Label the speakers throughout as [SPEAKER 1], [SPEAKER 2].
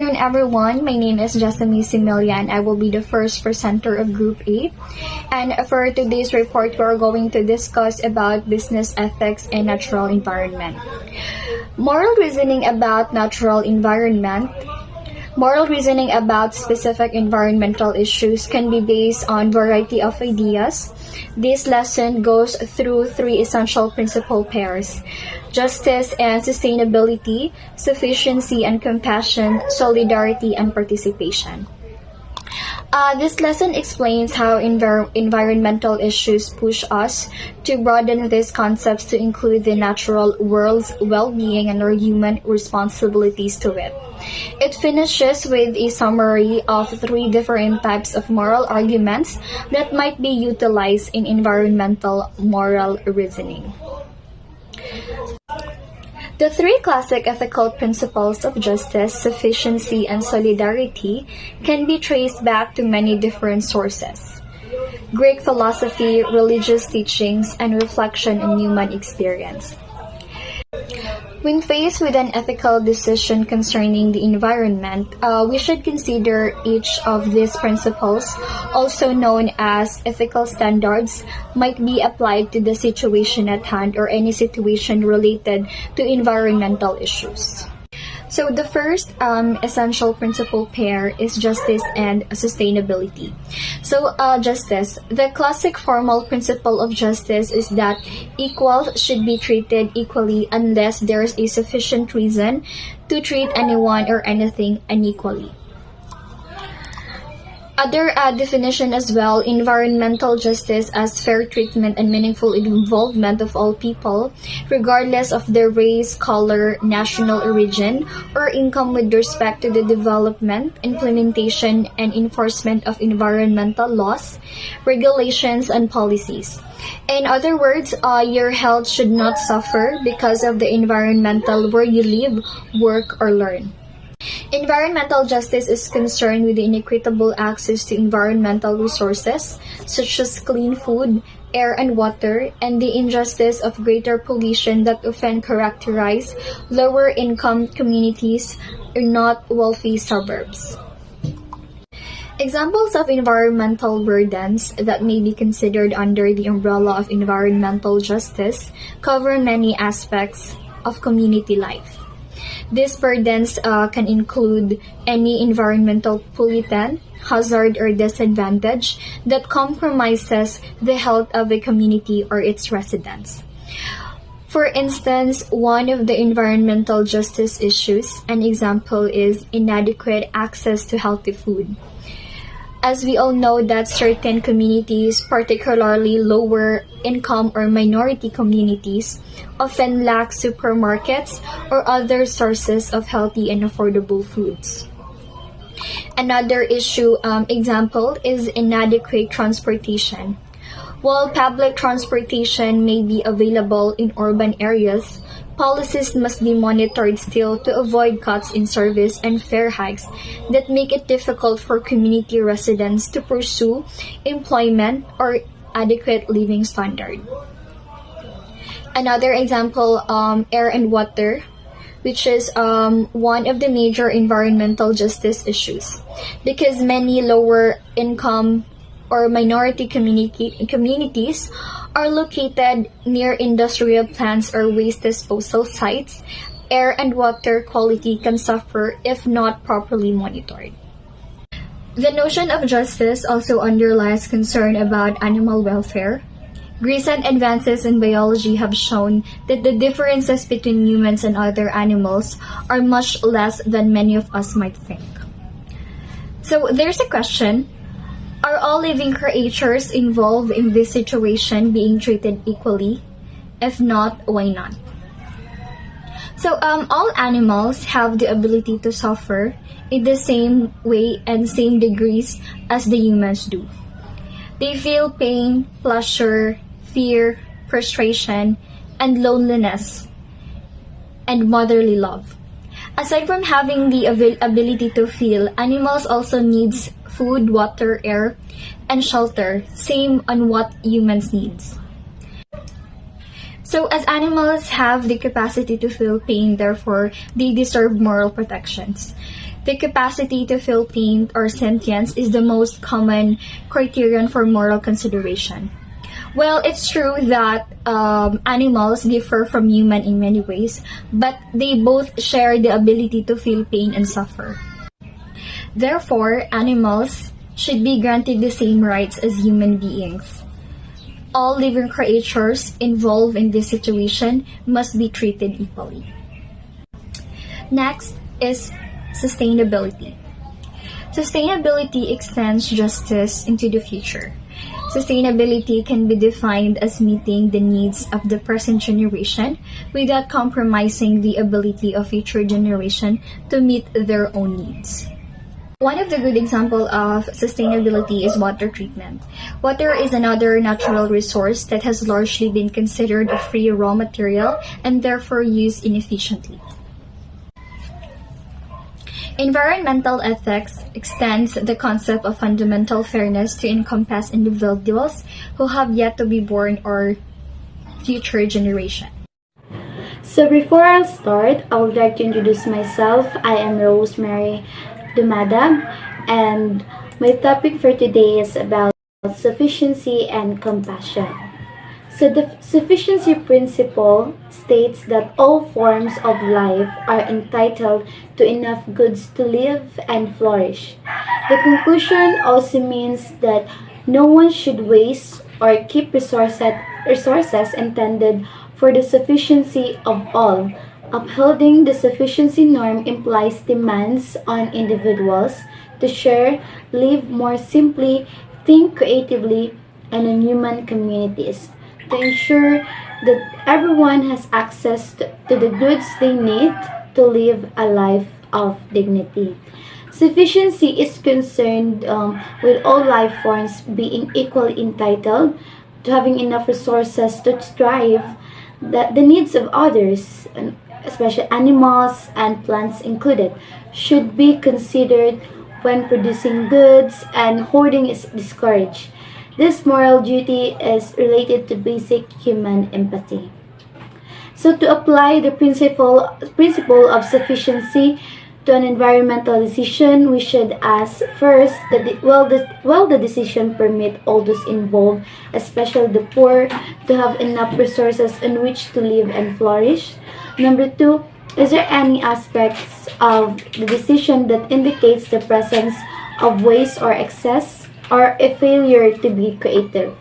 [SPEAKER 1] Good afternoon, everyone. My name is Jessamine Similian. I will be the first presenter of Group 8. And for today's report, we are going to discuss about business ethics and natural environment. Moral reasoning about natural environment. Moral reasoning about specific environmental issues can be based on variety of ideas. This lesson goes through three essential principle pairs: justice and sustainability, sufficiency and compassion, solidarity and participation. This lesson explains how environmental issues push us to broaden these concepts to include the natural world's well-being and our human responsibilities to it. It finishes with a summary of three different types of moral arguments that might be utilized in environmental moral reasoning. The three classic ethical principles of justice, sufficiency, and solidarity can be traced back to many different sources: Greek philosophy, religious teachings, and reflection on human experience. When faced with an ethical decision concerning the environment, we should consider each of these principles, also known as ethical standards, might be applied to the situation at hand or any situation related to environmental issues. So the first essential principle pair is justice and sustainability. So justice, the classic formal principle of justice is that equals should be treated equally unless there is a sufficient reason to treat anyone or anything unequally. Other definition as well: environmental justice as fair treatment and meaningful involvement of all people, regardless of their race, color, national origin, or income with respect to the development, implementation, and enforcement of environmental laws, regulations, and policies. In other words, your health should not suffer because of the environmental where you live, work, or learn. Environmental justice is concerned with the inequitable access to environmental resources, such as clean food, air and water, and the injustice of greater pollution that often characterize lower-income communities or not wealthy suburbs. Examples of environmental burdens that may be considered under the umbrella of environmental justice cover many aspects of community life. These burdens can include any environmental pollutant, hazard, or disadvantage that compromises the health of a community or its residents. For instance, one of the environmental justice issues, an example is inadequate access to healthy food. As we all know that certain communities, particularly lower income or minority communities, often lack supermarkets or other sources of healthy and affordable foods. Another example is inadequate transportation. While public transportation may be available in urban areas, policies must be monitored still to avoid cuts in service and fare hikes that make it difficult for community residents to pursue employment or adequate living standard. Another example, air and water, which is one of the major environmental justice issues, because many lower income or minority communities are located near industrial plants or waste disposal sites. Air and water quality can suffer if not properly monitored. The notion of justice also underlies concern about animal welfare. Recent advances in biology have shown that the differences between humans and other animals are much less than many of us might think. So there's a question: are all living creatures involved in this situation being treated equally? If not, why not? So all animals have the ability to suffer in the same way and same degrees as the humans do. They feel pain, pleasure, fear, frustration, and loneliness, and motherly love. Aside from having the ability to feel, animals also needs food, water, air, and shelter, same on what humans needs. So as animals have the capacity to feel pain, therefore they deserve moral protections. The capacity to feel pain or sentience is the most common criterion for moral consideration. Well, it's true that animals differ from human in many ways, but they both share the ability to feel pain and suffer. Therefore, animals should be granted the same rights as human beings. All living creatures involved in this situation must be treated equally. Next is sustainability. Sustainability extends justice into the future. Sustainability can be defined as meeting the needs of the present generation without compromising the ability of future generation to meet their own needs. One of the good examples of sustainability is water treatment. Water is another natural resource that has largely been considered a free raw material and therefore used inefficiently. Environmental ethics extends the concept of fundamental fairness to encompass individuals who have yet to be born or future generation.
[SPEAKER 2] So before I start, I would like to introduce myself. I am Rosemary Dumada, and my topic for today is about sufficiency and compassion. So the sufficiency principle states that all forms of life are entitled to enough goods to live and flourish. The conclusion also means that no one should waste or keep resources intended for the sufficiency of all. Upholding the sufficiency norm implies demands on individuals to share, live more simply, think creatively, and in human communities to ensure that everyone has access to the goods they need to live a life of dignity. Sufficiency is concerned with all life forms being equally entitled to having enough resources to strive the needs of others, especially animals and plants included, should be considered when producing goods, and hoarding is discouraged. This moral duty is related to basic human empathy. So to apply the principle of sufficiency to an environmental decision, we should ask first that will the decision permit all those involved, especially the poor, to have enough resources in which to live and flourish? Number two, is there any aspects of the decision that indicates the presence of waste or excess, or a failure to be creative?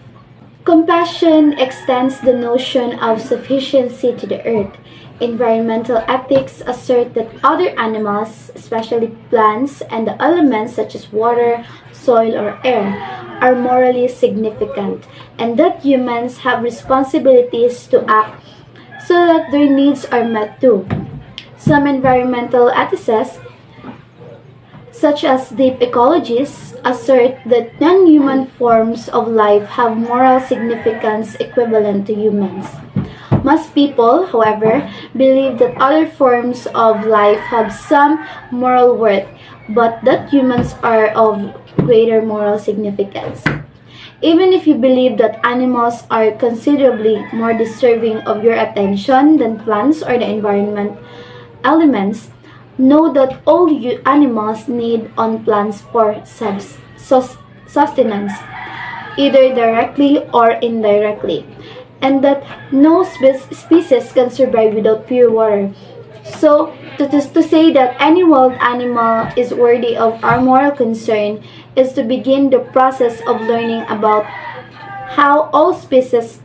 [SPEAKER 2] Compassion extends the notion of sufficiency to the earth. Environmental ethics assert that other animals, especially plants and the elements such as water, soil, or air, are morally significant, and that humans have responsibilities to act so that their needs are met too. Some environmental ethicists, such as deep ecologists, assert that non-human forms of life have moral significance equivalent to humans. Most people, however, believe that other forms of life have some moral worth, but that humans are of greater moral significance. Even if you believe that animals are considerably more deserving of your attention than plants or the environment elements, know that all animals need on plants for sustenance, either directly or indirectly, and that no species can survive without pure water. So, to say that any wild animal is worthy of our moral concern is to begin the process of learning about how all species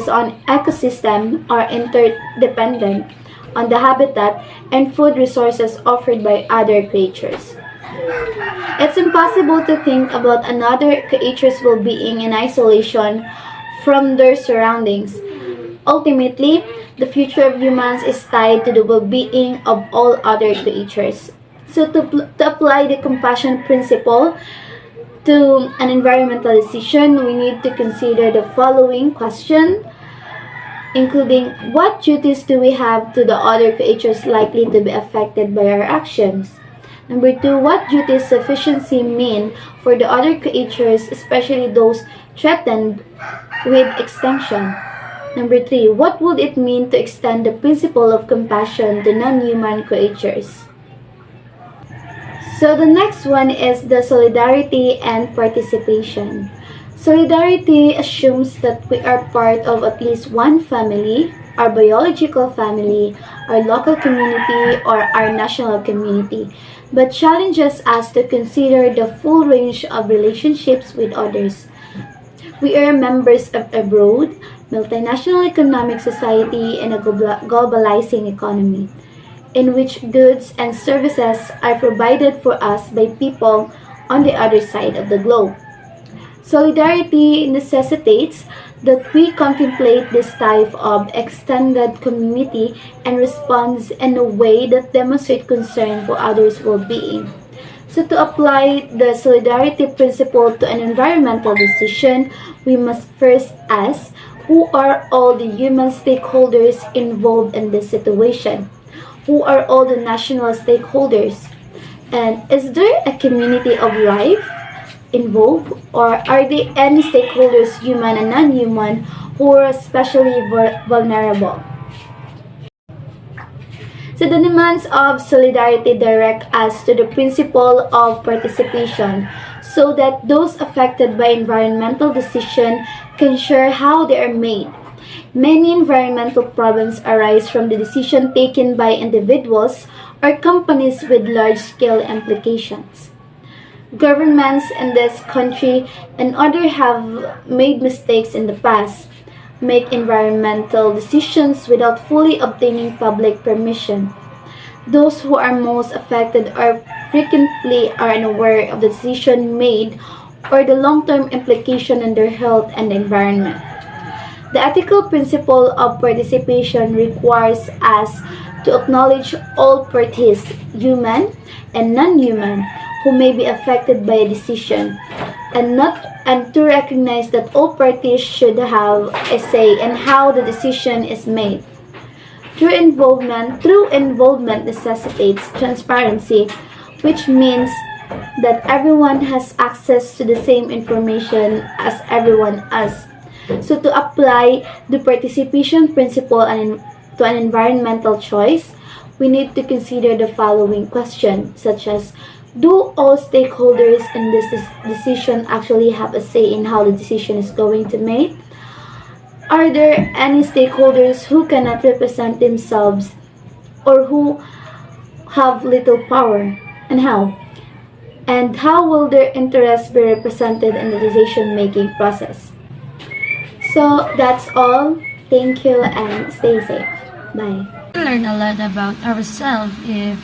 [SPEAKER 2] on ecosystem are interdependent on the habitat and food resources offered by other creatures. It's impossible to think about another creature's well-being in isolation from their surroundings. Ultimately, the future of humans is tied to the well-being of all other creatures. So to apply the compassion principle to an environmental decision, we need to consider the following question, including what duties do we have to the other creatures likely to be affected by our actions? Number two, what duties sufficiency mean for the other creatures, especially those threatened with extinction? Number three, what would it mean to extend the principle of compassion to non-human creatures? So the next one is the solidarity and participation. Solidarity assumes that we are part of at least one family, our biological family, our local community, or our national community, but challenges us to consider the full range of relationships with others. We are members of a broad, multinational economic society in a globalizing economy, in which goods and services are provided for us by people on the other side of the globe. Solidarity necessitates that we contemplate this type of extended community and responds in a way that demonstrates concern for others' well-being. So to apply the solidarity principle to an environmental decision, we must first ask who are all the human stakeholders involved in this situation? Who are all the national stakeholders? And is there a community of life involved, or are there any stakeholders, human and non-human, who are especially vulnerable? So the demands of solidarity direct us to the principle of participation so that those affected by environmental decisions can share how they are made. Many environmental problems arise from the decision taken by individuals or companies with large-scale implications. Governments in this country and others have made mistakes in the past, make environmental decisions without fully obtaining public permission. Those who are most affected are frequently unaware of the decision made or the long-term implication on their health and the environment. The ethical principle of participation requires us to acknowledge all parties, human and non-human, who may be affected by a decision, and to recognize that all parties should have a say in how the decision is made. True involvement necessitates transparency, which means that everyone has access to the same information as everyone else. So to apply the participation principle to an environmental choice, we need to consider the following question, such as, do all stakeholders in this decision actually have a say in how the decision is going to be made? Are there any stakeholders who cannot represent themselves or who have little power, and how? And how will their interests be represented in the decision-making process? So that's all. Thank you and stay safe. Bye.
[SPEAKER 3] We learn a lot about ourselves if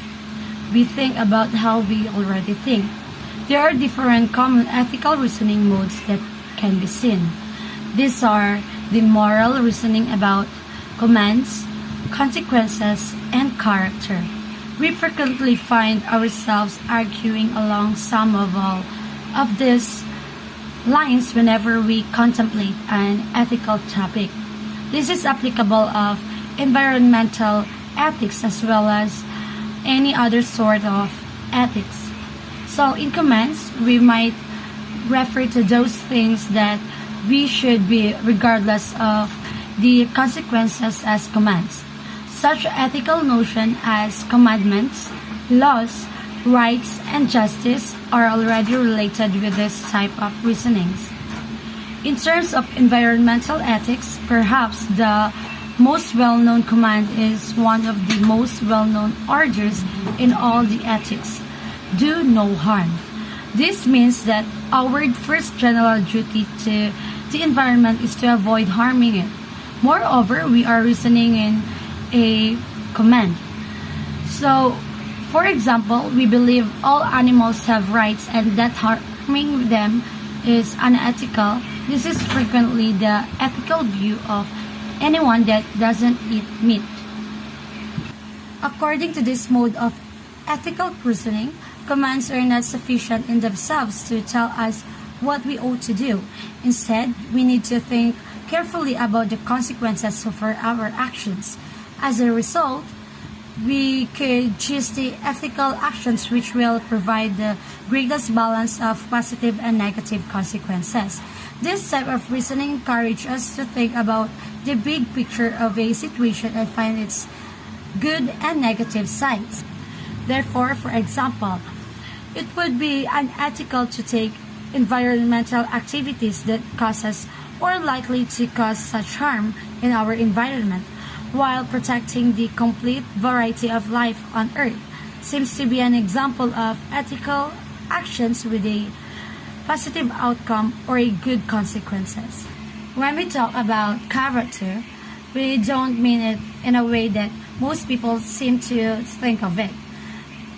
[SPEAKER 3] we think about how we already think. There are different common ethical reasoning modes that can be seen. These are the moral reasoning about commands, consequences, and character. We frequently find ourselves arguing along some of all of these lines whenever we contemplate an ethical topic. This is applicable of environmental ethics as well as any other sort of ethics. So in commands, we might refer to those things that we should be regardless of the consequences as commands. Such ethical notions as commandments, laws, rights, and justice are already related with this type of reasonings. In terms of environmental ethics, perhaps the most well-known command is one of the most well-known orders in all the ethics: do no harm. This means that our first general duty to the environment is to avoid harming it. Moreover, we are reasoning in a command. So, for example, we believe all animals have rights and that harming them is unethical. This is frequently the ethical view of anyone that doesn't eat meat. According to this mode of ethical reasoning, commands are not sufficient in themselves to tell us what we ought to do. Instead, we need to think carefully about the consequences of our actions. As a result, we could choose the ethical actions which will provide the greatest balance of positive and negative consequences. This type of reasoning encourages us to think about the big picture of a situation and find its good and negative sides. Therefore, for example, It would be unethical to take environmental activities that causes or likely to cause such harm in our environment while protecting the complete variety of life on Earth. Seems to be an example of ethical actions with a positive outcome or a good consequences. When we talk about character, we don't mean it in a way that most people seem to think of it,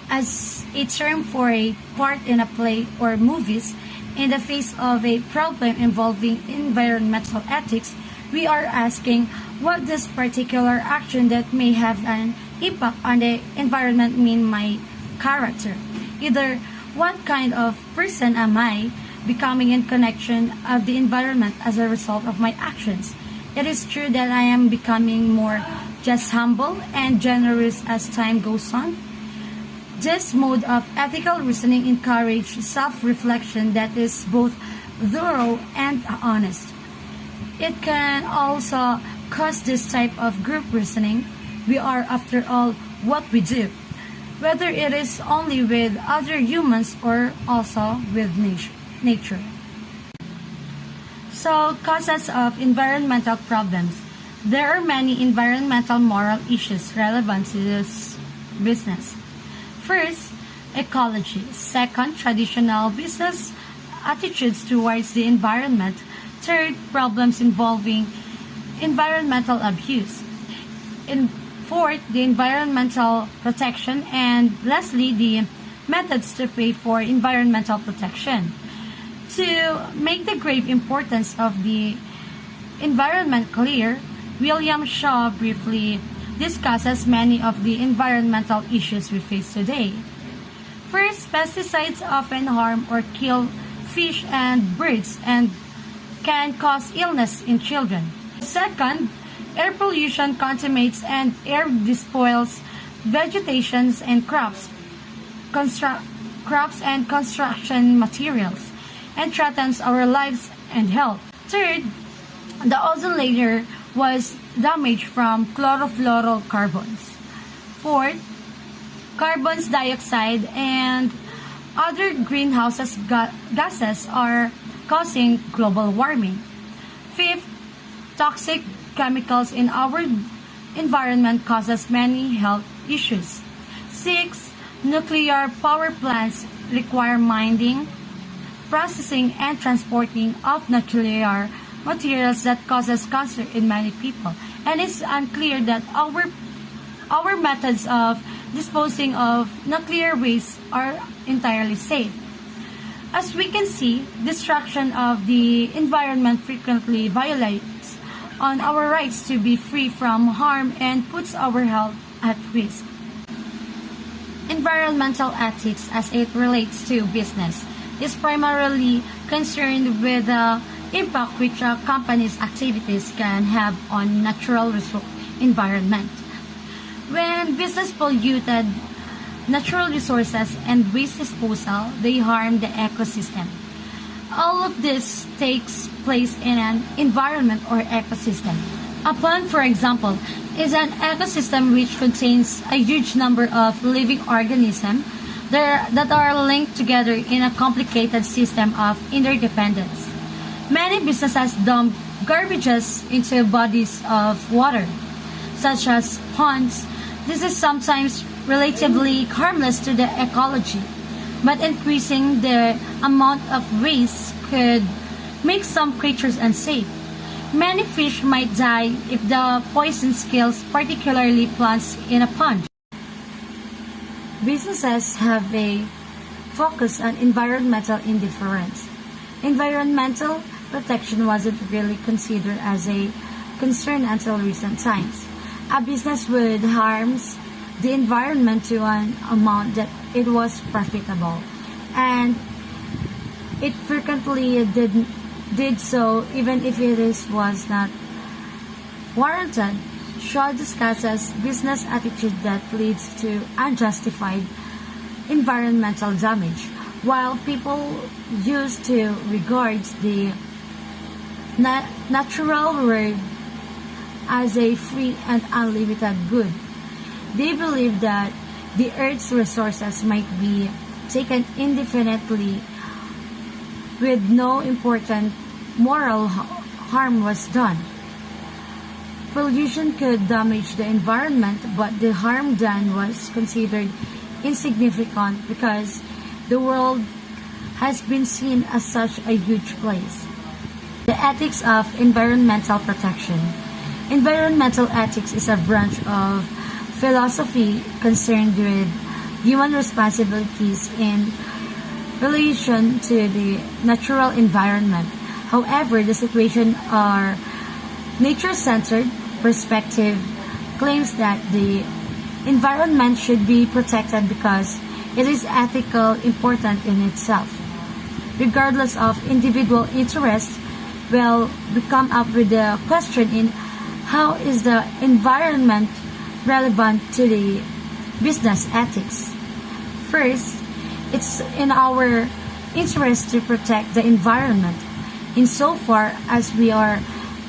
[SPEAKER 3] as a term for a part in a play or movies. In the face of a problem involving environmental ethics, we are asking what this particular action that may have an impact on the environment mean my character. Either what kind of person am I becoming in connection of the environment as a result of my actions. It is true that I am becoming more just humble and generous as time goes on. This mode of ethical reasoning encourages self-reflection that is both thorough and honest. It can also cause this type of group reasoning. We are, after all, what we do, whether it is only with other humans or also with nature. So, causes of environmental problems. There are many environmental moral issues relevant to this business. First, ecology. Second, traditional business attitudes towards the environment. Third, problems involving environmental abuse. Fourth, the environmental protection. And lastly, the methods to pay for environmental protection. To make the grave importance of the environment clear, William Shaw briefly discusses many of the environmental issues we face today. First, pesticides often harm or kill fish and birds and can cause illness in children. Second, air pollution contaminates and air despoils vegetation and crops and construction materials and threatens our lives and health. Third, the ozone layer was damaged from chlorofluorocarbons. Fourth, carbon dioxide and other greenhouse gases are causing global warming. Fifth, toxic chemicals in our environment causes many health issues. Sixth, nuclear power plants require mining, processing, and transporting of nuclear materials that causes cancer in many people, and it's unclear that our methods of disposing of nuclear waste are entirely safe. As we can see, destruction of the environment frequently violates on our rights to be free from harm and puts our health at risk. Environmental ethics, as it relates to business, is primarily concerned with the impact which a company's activities can have on natural environment. When business polluted natural resources and waste disposal, they harm the ecosystem. All of this takes place in an environment or ecosystem. A plant, for example, is an ecosystem which contains a huge number of living organisms that are linked together in a complicated system of interdependence. Many businesses dump garbages into bodies of water, such as ponds. This is sometimes relatively harmless to the ecology, but increasing the amount of waste could make some creatures unsafe. Many fish might die if the poison kills particularly plants in a pond. Businesses have a focus on environmental indifference. Environmental protection wasn't really considered as a concern until recent times. A business would harm the environment to an amount that it was profitable, and it frequently did so even if was not warranted. Shaw discusses business attitude that leads to unjustified environmental damage, while people used to regard the natural world as a free and unlimited good. They believe that the Earth's resources might be taken indefinitely with no important moral harm was done. Pollution could damage the environment, but the harm done was considered insignificant because the world has been seen as such a huge place. The ethics of environmental protection. Environmental ethics is a branch of philosophy concerned with human responsibilities in relation to the natural environment. However, the situation or nature-centered perspective claims that the environment should be protected because it is ethical important in itself. Regardless of individual interest, well, we come up with the question in how is the environment relevant to the business ethics? First, it's in our interest to protect the environment insofar as we are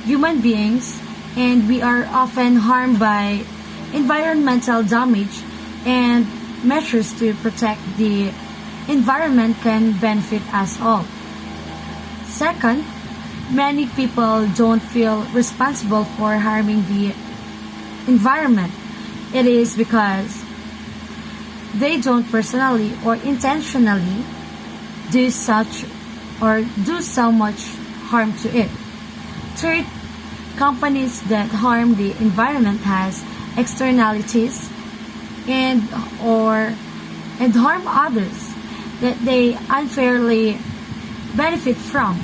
[SPEAKER 3] human beings and we are often harmed by environmental damage, and measures to protect the environment can benefit us all. Second, many people don't feel responsible for harming the environment. It is because they don't personally or intentionally do so much harm to it. Third, companies that harm the environment has externalities and harm others that they unfairly benefit from,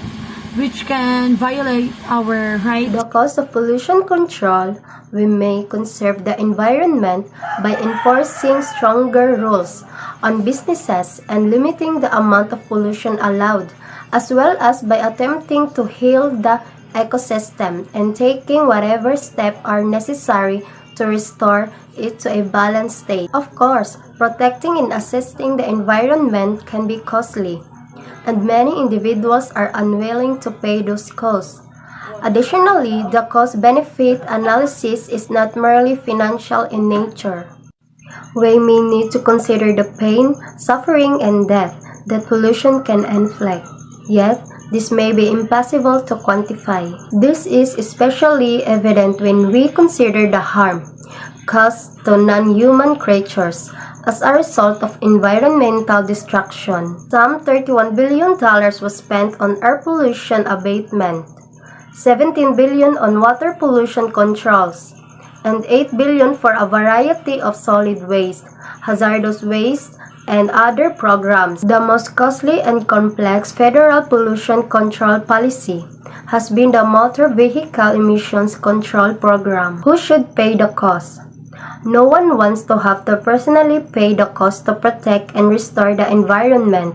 [SPEAKER 3] which can violate our rights.
[SPEAKER 4] Because of pollution control, we may conserve the environment by enforcing stronger rules on businesses and limiting the amount of pollution allowed, as well as by attempting to heal the ecosystem and taking whatever steps are necessary to restore it to a balanced state. Of course, protecting and assisting the environment can be costly, and many individuals are unwilling to pay those costs. Additionally, the cost-benefit analysis is not merely financial in nature. We may need to consider the pain, suffering, and death that pollution can inflict. Yet, this may be impossible to quantify. This is especially evident when we consider the harm caused to non-human creatures as a result of environmental destruction. Some $31 billion was spent on air pollution abatement, $17 billion on water pollution controls, and $8 billion for a variety of solid waste, hazardous waste, and other programs. The most costly and complex federal pollution control policy has been the Motor Vehicle Emissions Control Program. Who should pay the cost? No one wants to have to personally pay the cost to protect and restore the environment.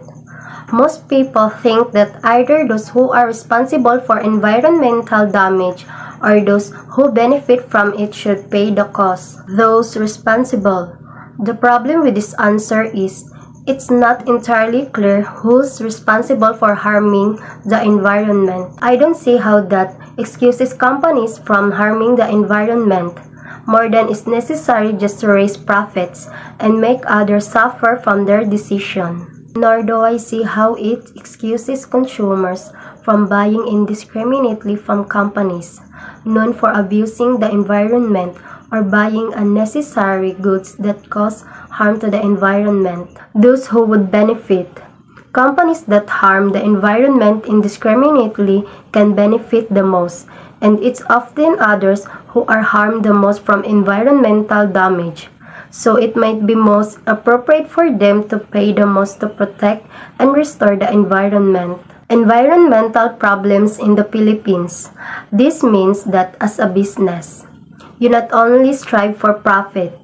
[SPEAKER 4] Most people think that either those who are responsible for environmental damage or those who benefit from it should pay the cost. Those responsible. The problem with this answer is it's not entirely clear who's responsible for harming the environment. I don't see how that excuses companies from harming the environment more than is necessary just to raise profits and make others suffer from their decision. Nor do I see how it excuses consumers from buying indiscriminately from companies known for abusing the environment or buying unnecessary goods that cause harm to the environment. Those who would benefit. Companies that harm the environment indiscriminately can benefit the most, and it's often others who are harmed the most from environmental damage. So it might be most appropriate for them to pay the most to protect and restore the environment. Environmental problems in the Philippines. This means that as a business, you not only strive for profit,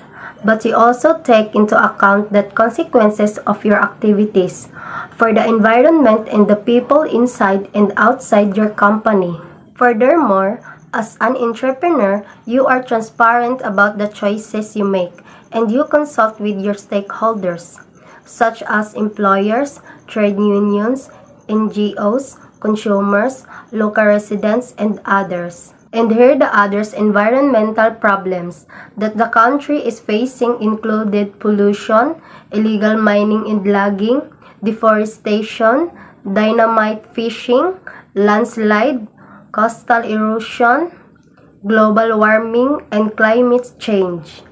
[SPEAKER 4] but you also take into account the consequences of your activities for the environment and the people inside and outside your company. Furthermore, as an entrepreneur, you are transparent about the choices you make, and you consult with your stakeholders, such as employers, trade unions, NGOs, consumers, local residents, and others. And here the others environmental problems that the country is facing included pollution, illegal mining and logging, deforestation, dynamite fishing, landslide, coastal erosion, global warming, and climate change.